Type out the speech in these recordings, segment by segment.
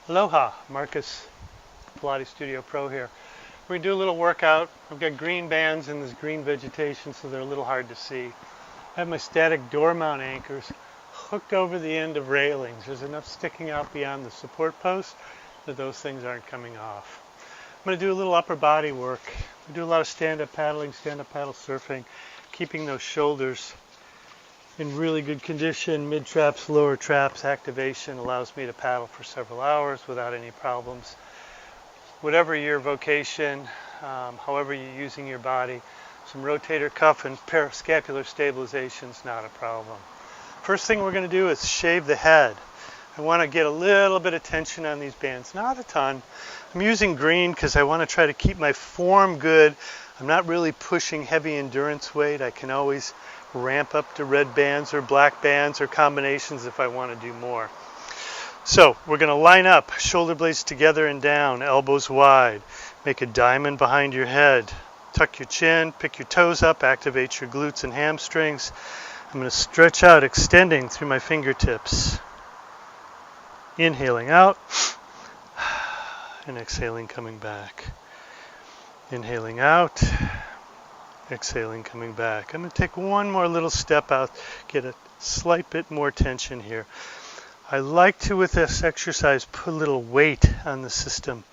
Aloha, Marcus, Pilates Studio Pro here. We're going to do a little workout. I've got green bands in this green vegetation, so they're a little hard to see. I have my static door mount anchors hooked over the end of railings. There's enough sticking out beyond the support post that those things aren't coming off. I'm going to do a little upper body work. I do a lot of stand-up paddling, stand-up paddle surfing, keeping those shoulders in really good condition. Mid traps, lower traps activation allows me to paddle for several hours without any problems. Whatever your vocation, however you're using your body, some rotator cuff and parascapular stabilization is not a problem. First thing we're going to do is shave the head. I want to get a little bit of tension on these bands, not a ton. I'm using green because I want to try to keep my form good. I'm not really pushing heavy endurance weight. I can always ramp up to red bands or black bands or combinations if I want to do more. So we're going to line up, shoulder blades together and down, elbows wide. Make a diamond behind your head. Tuck your chin, pick your toes up, activate your glutes and hamstrings. I'm going to stretch out, extending through my fingertips. Inhaling out and exhaling, coming back. Inhaling out, exhaling, coming back. I'm going to take one more little step out, get a slight bit more tension here. I like to, with this exercise, put a little weight on the system.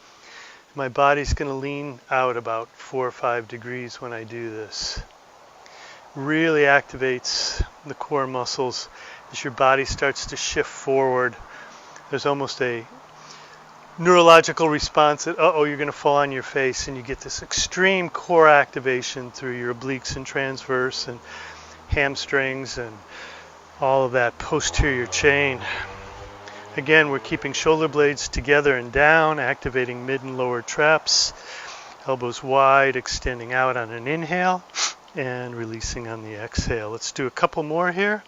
My body's going to lean out about 4 or 5 degrees when I do this. Really activates the core muscles as your body starts to shift forward. There's almost a neurological response that, you're going to fall on your face, and you get this extreme core activation through your obliques and transverse and hamstrings and all of that posterior chain. Again, we're keeping shoulder blades together and down, activating mid and lower traps, elbows wide, extending out on an inhale and releasing on the exhale. Let's do a couple more here.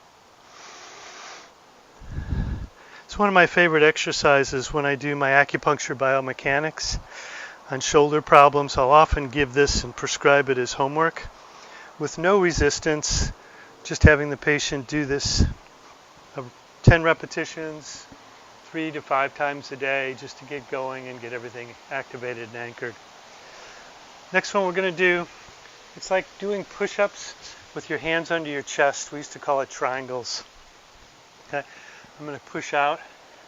It's one of my favorite exercises when I do my acupuncture biomechanics on shoulder problems. I'll often give this and prescribe it as homework with no resistance, just having the patient do this 10 repetitions, 3 to 5 times a day, just to get going and get everything activated and anchored. Next one we're going to do, it's like doing push-ups with your hands under your chest. We used to call it triangles. Okay. I'm going to push out,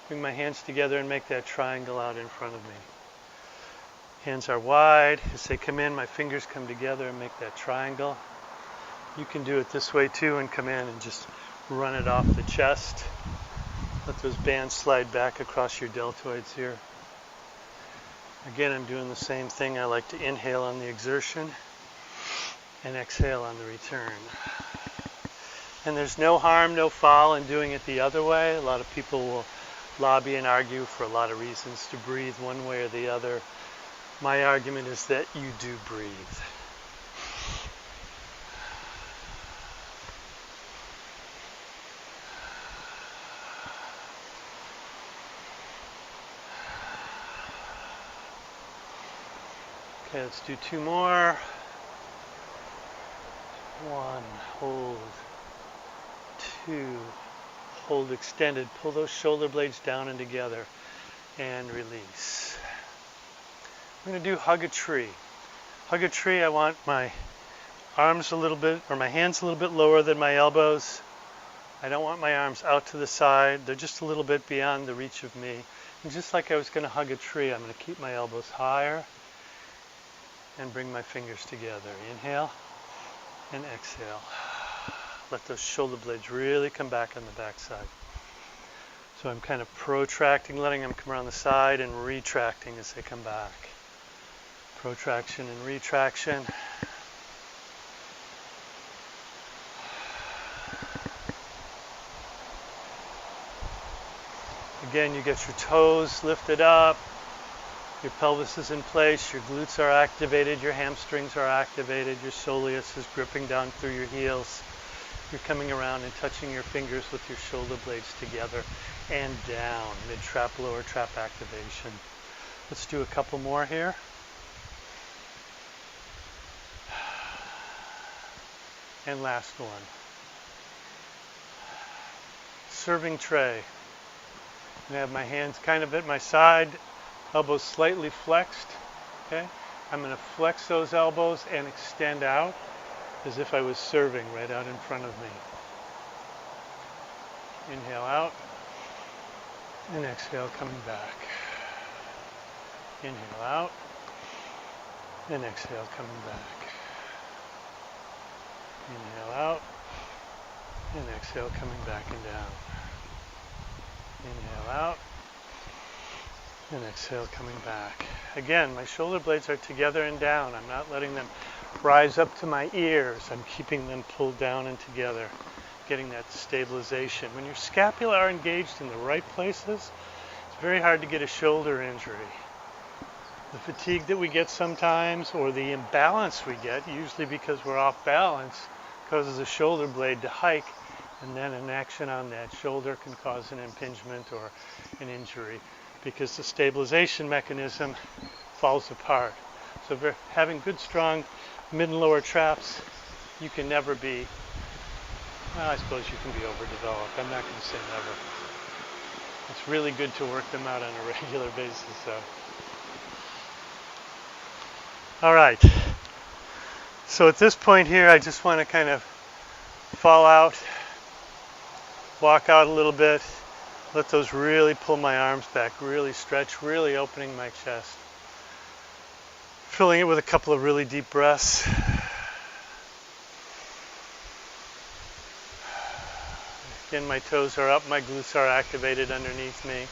bring my hands together and make that triangle out in front of me. Hands are wide. As they come in, my fingers come together and make that triangle. You can do it this way too and come in and just run it off the chest. Let those bands slide back across your deltoids here. Again, I'm doing the same thing. I like to inhale on the exertion and exhale on the return. And there's no harm, no foul in doing it the other way. A lot of people will lobby and argue for a lot of reasons to breathe one way or the other. My argument is that you do breathe. Okay, let's do 2 more. 1, hold. 2, hold extended. Pull those shoulder blades down and together and release. I'm going to do hug a tree. Hug a tree, I want my arms a little bit, or my hands a little bit lower than my elbows. I don't want my arms out to the side. They're just a little bit beyond the reach of me. And just like I was going to hug a tree, I'm going to keep my elbows higher and bring my fingers together. Inhale and exhale. Let those shoulder blades really come back on the backside. So I'm kind of protracting, letting them come around the side and retracting as they come back. Protraction and retraction. Again, you get your toes lifted up. Your pelvis is in place, your glutes are activated, your hamstrings are activated, your soleus is gripping down through your heels. You're coming around and touching your fingers with your shoulder blades together and down, mid-trap, lower trap activation. Let's do a couple more here. And last one. Serving tray. I have my hands kind of at my side, elbows slightly flexed. Okay, I'm going to flex those elbows and extend out as if I was serving right out in front of me. Inhale out and exhale coming back. Inhale out and exhale coming back. Inhale out and exhale coming back and down. Inhale out and exhale coming back. Again, my shoulder blades are together and down. I'm not letting them rise up to my ears. I'm keeping them pulled down and together, getting that stabilization. When your scapula are engaged in the right places, it's very hard to get a shoulder injury. The fatigue that we get sometimes, or the imbalance we get, usually because we're off balance, causes the shoulder blade to hike, and then an action on that shoulder can cause an impingement or an injury because the stabilization mechanism falls apart. So having good, strong mid and lower traps, you can never be, well, I suppose you can be overdeveloped. I'm not going to say never. It's really good to work them out on a regular basis, though. All right. So at this point here, I just want to kind of fall out, walk out a little bit, let those really pull my arms back, really stretch, really opening my chest. Filling it with a couple of really deep breaths. Again, my toes are up, my glutes are activated underneath me.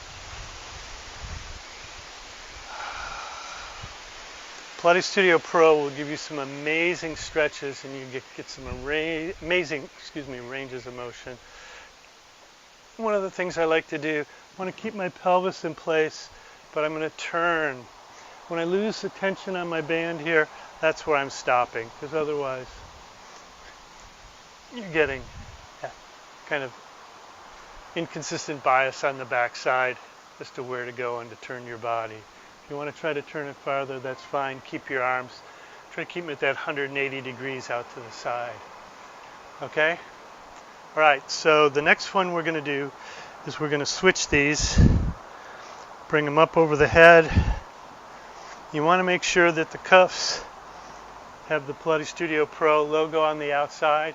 Pilates Studio Pro will give you some amazing stretches, and you get some amazing ranges of motion. One of the things I like to do, I want to keep my pelvis in place, but I'm going to turn. When I lose the tension on my band here, that's where I'm stopping, because otherwise you're getting kind of inconsistent bias on the backside as to where to go and to turn your body. If you want to try to turn it farther, that's fine. Keep your arms, try to keep them at that 180 degrees out to the side. Okay? All right, so the next one we're going to do is we're going to switch these, bring them up over the head. You want to make sure that the cuffs have the Pilates Studio Pro logo on the outside.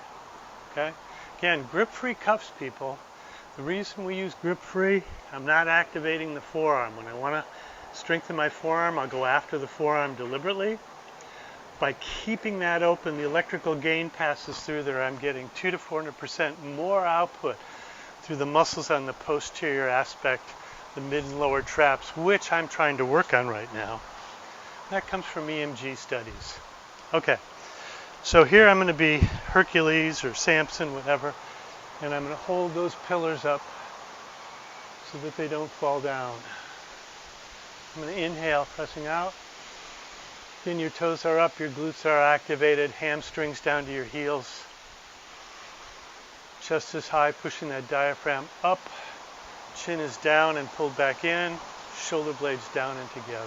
Okay? Again, grip-free cuffs, people. The reason we use grip-free, I'm not activating the forearm. When I want to strengthen my forearm, I'll go after the forearm deliberately. By keeping that open, the electrical gain passes through there. I'm getting 200 to 400% more output through the muscles on the posterior aspect, the mid and lower traps, which I'm trying to work on right now. That comes from EMG studies. Okay, so here I'm going to be Hercules or Samson, whatever, and I'm going to hold those pillars up so that they don't fall down. I'm going to inhale, pressing out. Then your toes are up, your glutes are activated, hamstrings down to your heels. Chest is high, pushing that diaphragm up. Chin is down and pulled back in. Shoulder blades down and together.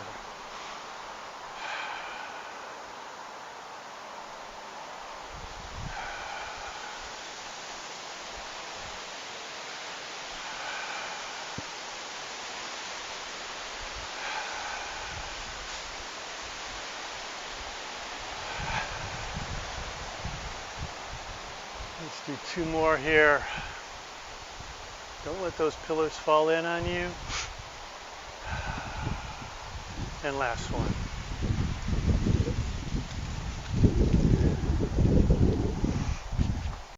Let's do 2 more here. Don't let those pillars fall in on you. And last one.